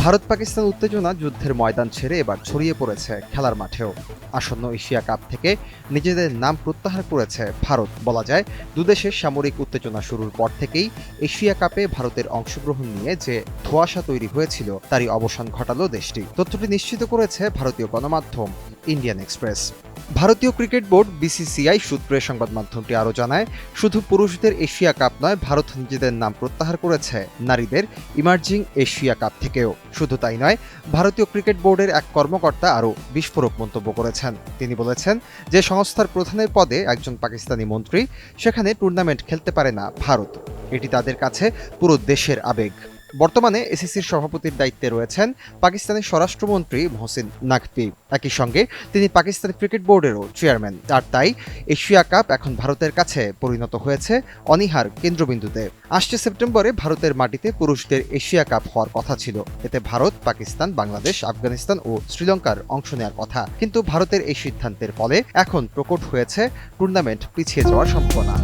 ভারত পাকিস্তান উত্তেজনা যুদ্ধের ময়দান ছেড়ে এবার ছড়িয়ে পড়েছে খেলার মাঠেও। আসন্ন এশিয়া কাপ থেকে নিজেদের নাম প্রত্যাহার করেছে ভারত। বলা যায় দুদেশের সামরিক উত্তেজনা শুরুর পর থেকেই এশিয়া কাপে ভারতের অংশগ্রহণ নিয়ে যে ধোঁয়াশা তৈরি হয়েছিল তারই অবসান ঘটালো দেশটি। তথ্যটি নিশ্চিত করেছে ভারতীয় গণমাধ্যম ইন্ডিয়ান এক্সপ্রেস। ভারতীয় ক্রিকেট বোর্ড বিসিসিআই সূত্রে সংবাদ মাধ্যমটি আরও জানায়, শুধু পুরুষদের এশিয়া কাপ নয়, ভারত নিজেদের নাম প্রত্যাহার করেছে নারীদের ইমার্জিং এশিয়া কাপ থেকেও। শুধু তাই নয়, ভারতীয় ক্রিকেট বোর্ডের এক কর্মকর্তা আরও বিস্ফোরক মন্তব্য করেছেন। তিনি বলেছেন যে সংস্থার প্রধানের পদে একজন পাকিস্তানি মন্ত্রী, সেখানে টুর্নামেন্ট খেলতে পারে না ভারত। এটি তাদের কাছে পুরো দেশের আবেগ। বর্তমানে এসিসির সভাপতির দায়িত্বে রয়েছেন পাকিস্তানের স্বরাষ্ট্রমন্ত্রী মহসিন নাকভি। একই সঙ্গে তিনি পাকিস্তান ক্রিকেট বোর্ডেরও চেয়ারম্যান। আর তাই এশিয়া কাপ এখন ভারতের কাছে পরিণত হয়েছে অনীহার কেন্দ্রবিন্দুতে। আসছে সেপ্টেম্বরে ভারতের মাটিতে পুরুষদের এশিয়া কাপ হওয়ার কথা ছিল। এতে ভারত, পাকিস্তান, বাংলাদেশ, আফগানিস্তান ও শ্রীলঙ্কার অংশ নেওয়ার কথা। কিন্তু ভারতের এই সিদ্ধান্তের ফলে এখন প্রকট হয়েছে টুর্নামেন্ট পিছিয়ে যাওয়ার সম্ভাবনা।